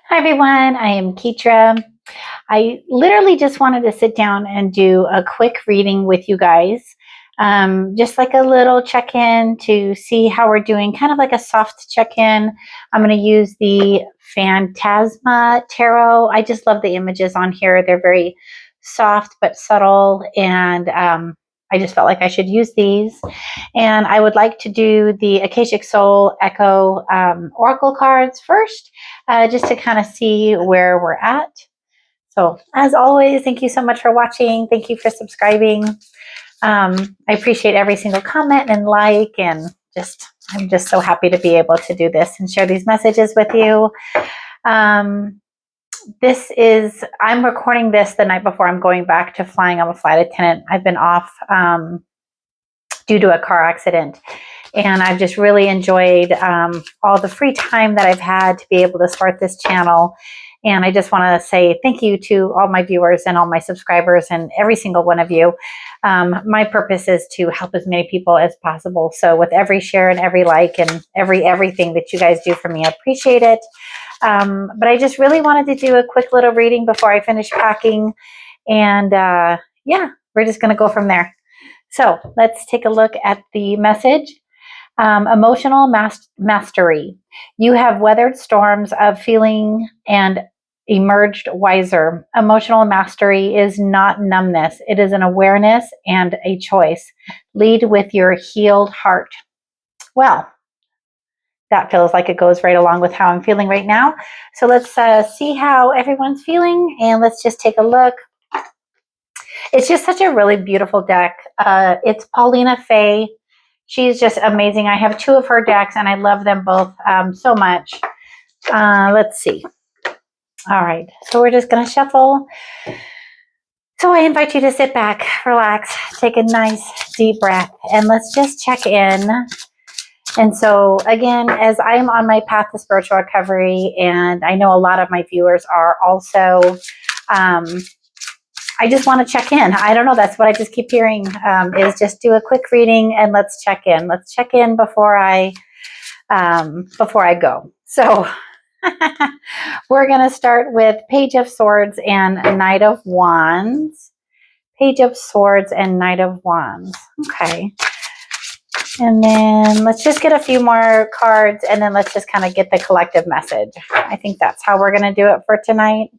Hi everyone, I am Ketra. I literally just wanted to sit down and do a quick reading with you guys. Just like a little check-in to see how we're doing, kind of like a soft check-in. I'm going to use the Fantasma Tarot. I just love the images on here. They're very soft but subtle, and I just felt like I should use these. And I would like to do the Aacic Soul Echo Oracle cards first, just to kind of see where we're at. So as always, thank you so much for watching. Thank you for subscribing. I appreciate every single comment and like, and I'm just so happy to be able to do this and share these messages with you. I'm recording this the night before I'm going back to flying. I'm a flight attendant. I've been off due to a car accident. And I've just really enjoyed all the free time that I've had to be able to start this channel. And I just want to say thank you to all my viewers and all my subscribers and every single one of you. My purpose is to help as many people as possible. So with every share and every like and everything that you guys do for me, I appreciate it. But I just really wanted to do a quick little reading before I finish packing. And yeah, we're just going to go from there. So let's take a look at the message. Emotional mastery. You have weathered storms of feeling and emerged wiser. Emotional mastery is not numbness. It is an awareness and a choice. Lead with your healed heart. Well, that feels like it goes right along with how I'm feeling right now. So let's see how everyone's feeling, and let's just take a look. It's just such a really beautiful deck. It's Paulina Faye. She's just amazing. I have two of her decks, and I love them both so much. Let's see. All right, so we're just going to shuffle. So I invite you to sit back, relax, take a nice deep breath, and let's just check in. And so again, as I'm on my path to spiritual recovery, and I know a lot of my viewers are also, I just want to check in. I don't know. That's what I just keep hearing, is just do a quick reading and let's check in. Let's check in before I go. So we're going to start with Page of Swords and Knight of Wands. Page of Swords and Knight of Wands. Okay. And then let's just get a few more cards, and then let's just kind of get the collective message. I think that's how we're going to do it for tonight.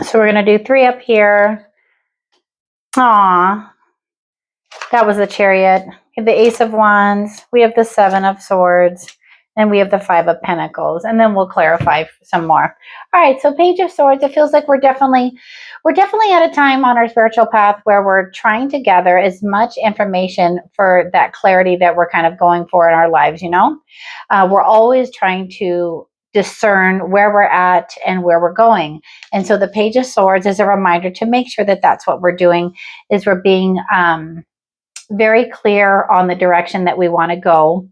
So we're going to do 3 up here. Aw, that was the Chariot. We have the Ace of Wands. We have the 7 of Swords. And we have the 5 of Pentacles. And then we'll clarify some more. All right, so Page of Swords. It feels like we're definitely at a time on our spiritual path where we're trying to gather as much information for that clarity that we're kind of going for in our lives, you know? We're always trying to discern where we're at and where we're going. And so the Page of Swords is a reminder to make sure that that's what we're doing, is we're being very clear on the direction that we want to go.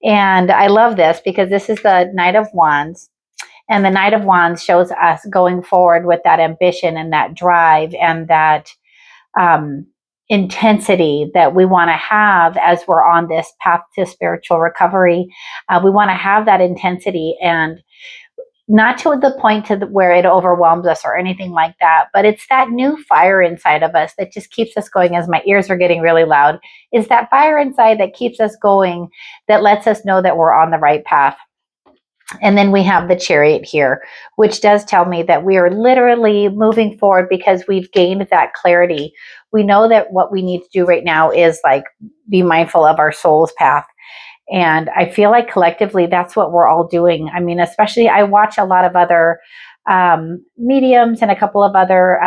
And I love this because this is the Knight of Wands. And the Knight of Wands shows us going forward with that ambition and that drive and that intensity that we want to have as we're on this path to spiritual recovery. We want to have that intensity, and not to the point to where it overwhelms us or anything like that, but it's that new fire inside of us that just keeps us going. As my ears are getting really loud, is that fire inside that keeps us going, that lets us know that we're on the right path. And then we have the Chariot here, which does tell me that we are literally moving forward because we've gained that clarity. We know that what we need to do right now is like be mindful of our soul's path. And I feel like collectively that's what we're all doing. I mean, especially I watch a lot of other mediums and a couple of other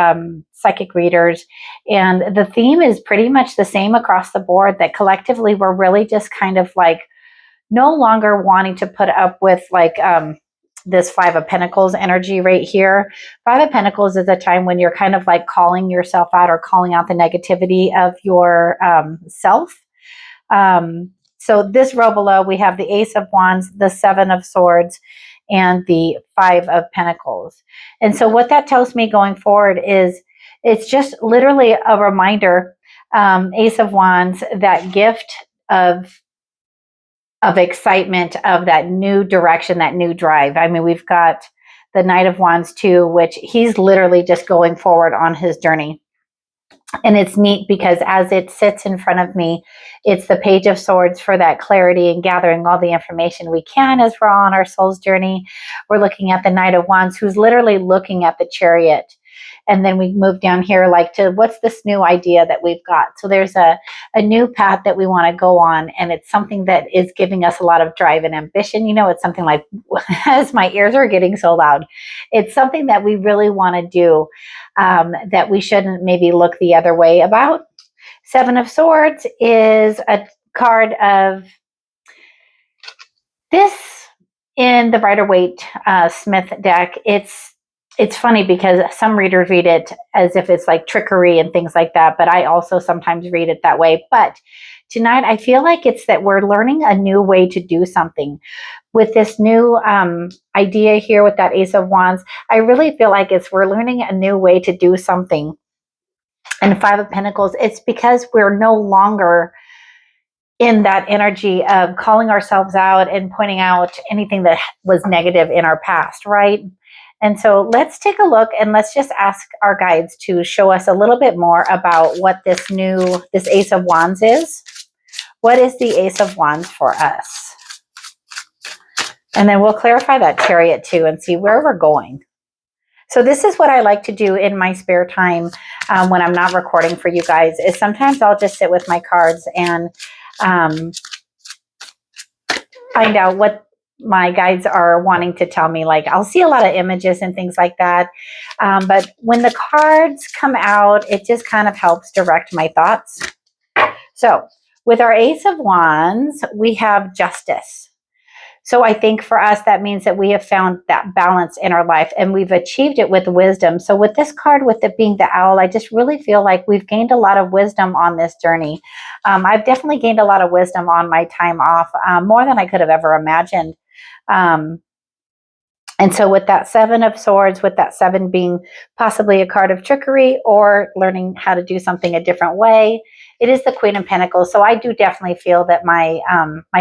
psychic readers. And the theme is pretty much the same across the board, that collectively we're really just kind of like no longer wanting to put up with like this 5 of Pentacles energy right here. 5 of Pentacles is a time when you're kind of like calling yourself out or calling out the negativity of your self. So this row below, we have the Ace of Wands, the 7 of Swords, and the 5 of Pentacles. And so what that tells me going forward is it's just literally a reminder, Ace of Wands, that gift of excitement, of that new direction, that new drive. I mean, we've got the Knight of Wands too, which he's literally just going forward on his journey. And it's neat because as it sits in front of me, it's the Page of Swords for that clarity and gathering all the information we can as we're on our soul's journey. We're looking at the Knight of Wands, who's literally looking at the Chariot. And then we move down here like to what's this new idea that we've got. So there's a new path that we want to go on. And it's something that is giving us a lot of drive and ambition. You know, it's something like, as my ears are getting so loud, it's something that we really want to do, that we shouldn't maybe look the other way about. Seven of Swords is a card of this in the Rider-Waite Smith deck. It's funny because some readers read it as if it's like trickery and things like that, but I also sometimes read it that way. But tonight, I feel like it's that we're learning a new way to do something. With this new idea here with that Ace of Wands, I really feel like we're learning a new way to do something. And Five of Pentacles, it's because we're no longer in that energy of calling ourselves out and pointing out anything that was negative in our past, right? And so let's take a look and let's just ask our guides to show us a little bit more about what this Ace of Wands is. What is the Ace of Wands for us? And then we'll clarify that Chariot too and see where we're going. So this is what I like to do in my spare time when I'm not recording for you guys, is sometimes I'll just sit with my cards and find out what my guides are wanting to tell me. Like, I'll see a lot of images and things like that. But when the cards come out, it just kind of helps direct my thoughts. So with our Ace of Wands, we have justice. So I think for us, that means that we have found that balance in our life and we've achieved it with wisdom. So with this card, with it being the owl, I just really feel like we've gained a lot of wisdom on this journey. I've definitely gained a lot of wisdom on my time off, more than I could have ever imagined. And so with that Seven of Swords, with that seven being possibly a card of trickery or learning how to do something a different way, it is the Queen of Pentacles. So I do definitely feel that my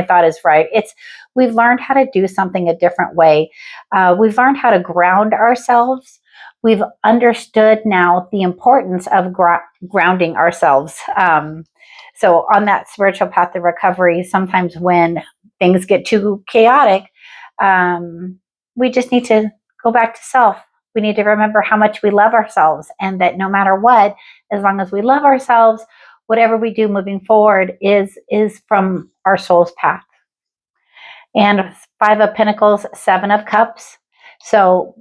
thought is right. We've learned how to do something a different way. We've learned how to ground ourselves. We've understood now the importance of grounding ourselves. So on that spiritual path of recovery, sometimes when things get too chaotic, we just need to go back to self. We need to remember how much we love ourselves and that no matter what, as long as we love ourselves, whatever we do moving forward is from our soul's path. And Five of Pentacles, Seven of Cups. So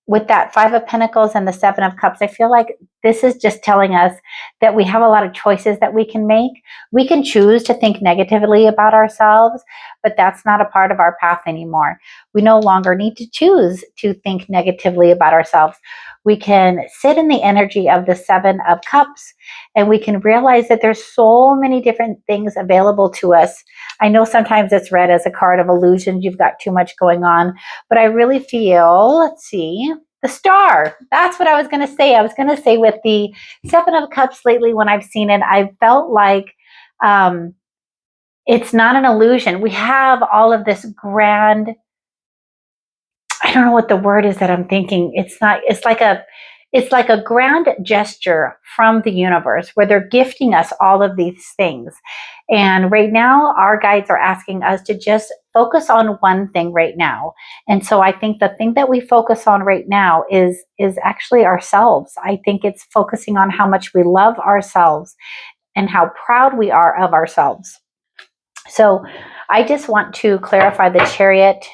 with that Five of Pentacles and the Seven of Cups, I feel like this is just telling us that we have a lot of choices that we can make. We can choose to think negatively about ourselves, but that's not a part of our path anymore. We no longer need to choose to think negatively about ourselves. We can sit in the energy of the Seven of Cups and we can realize that there's so many different things available to us. I know sometimes it's read as a card of illusions. You've got too much going on, but I really feel, let's see, the Star. That's what I was going to say. I was going to say with the Seven of Cups lately, when I've seen it, I felt like it's not an illusion. We have all of this grand, I don't know what the word is that I'm thinking. It's like a grand gesture from the universe where they're gifting us all of these things. And right now, our guides are asking us to just focus on one thing right now. And so I think the thing that we focus on right now is actually ourselves. I think it's focusing on how much we love ourselves and how proud we are of ourselves. So I just want to clarify the Chariot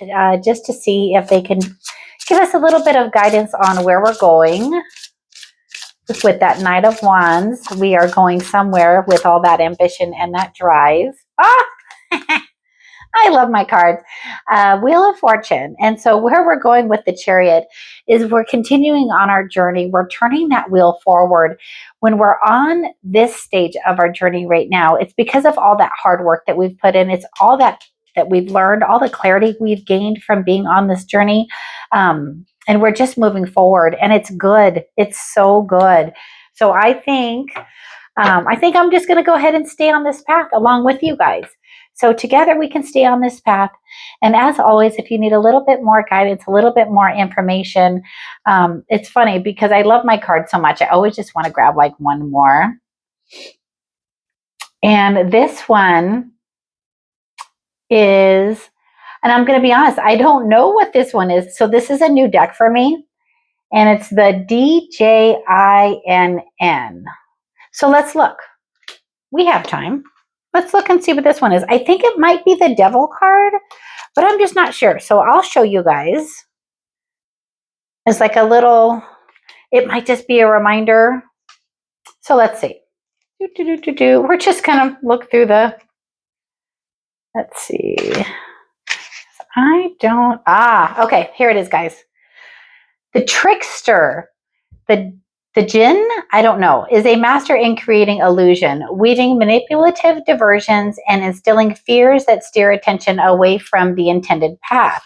just to see if they can give us a little bit of guidance on where we're going. With that Knight of Wands, we are going somewhere with all that ambition and that drive. I love my cards. Wheel of Fortune. And so where we're going with the Chariot is we're continuing on our journey. We're turning that wheel forward. When we're on this stage of our journey right now, it's because of all that hard work that we've put in. It's all that we've learned, all the clarity we've gained from being on this journey. And we're just moving forward and it's good. It's so good. So I think I'm just going to go ahead and stay on this path along with you guys. So together we can stay on this path. And as always, if you need a little bit more guidance, a little bit more information, it's funny because I love my cards so much. I always just want to grab like one more. And this one is, and I'm going to be honest, I don't know what this one is. So this is a new deck for me, and it's the DJINN. So let's look. We have time. Let's look and see what this one is. I think it might be the Devil card, but I'm just not sure. So I'll show you guys. It's like a little, it might just be a reminder. So let's see. We're just going to look through the, let's see. Okay, here it is, guys. The trickster, the jinn, I don't know, is a master in creating illusion, weaving manipulative diversions and instilling fears that steer attention away from the intended path.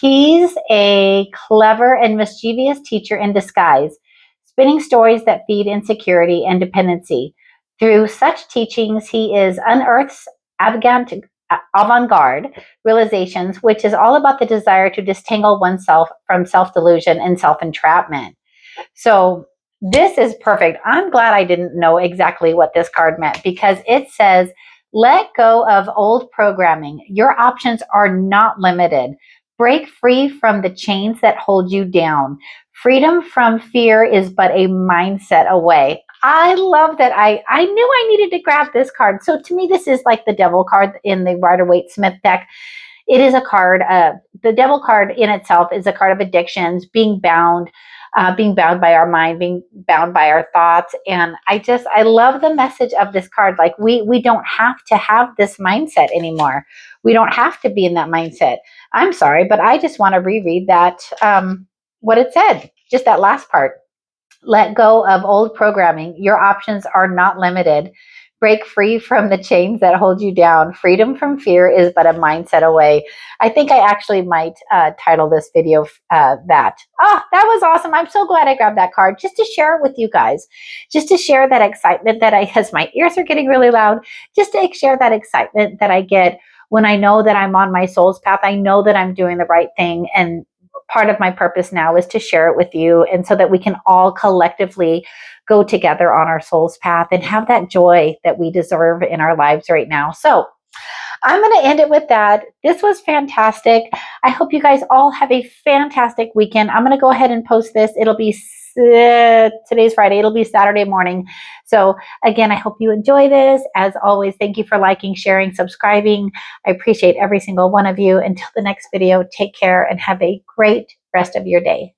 He's a clever and mischievous teacher in disguise, spinning stories that feed insecurity and dependency. Through such teachings, he is unearths avant-garde realizations, which is all about the desire to disentangle oneself from self-delusion and self-entrapment. So this is perfect. I'm glad I didn't know exactly what this card meant, because it says, let go of old programming. Your options are not limited. Break free from the chains that hold you down. Freedom from fear is but a mindset away. I love that. I knew I needed to grab this card. So to me, this is like the Devil card in the Rider-Waite-Smith deck. It is a card, the Devil card in itself is a card of addictions, being bound by our mind, being bound by our thoughts. And I love the message of this card. Like we don't have to have this mindset anymore. We don't have to be in that mindset. I'm sorry, but I just want to reread that, what it said, just that last part. Let go of old programming. Your options are not limited. Break free from the chains that hold you down. Freedom from fear is but a mindset away. I think I actually might title this video that. Oh, that was awesome. I'm so glad I grabbed that card just to share it with you guys. Just to share that excitement that as my ears are getting really loud, just to share that excitement that I get when I know that I'm on my soul's path. I know that I'm doing the right thing, and part of my purpose now is to share it with you, and so that we can all collectively go together on our soul's path and have that joy that we deserve in our lives right now. So I'm going to end it with that. This was fantastic. I hope you guys all have a fantastic weekend. I'm going to go ahead and post this. It'll be today's Friday. It'll be Saturday morning. So again, I hope you enjoy this. As always, thank you for liking, sharing, subscribing. I appreciate every single one of you. Until the next video, take care and have a great rest of your day.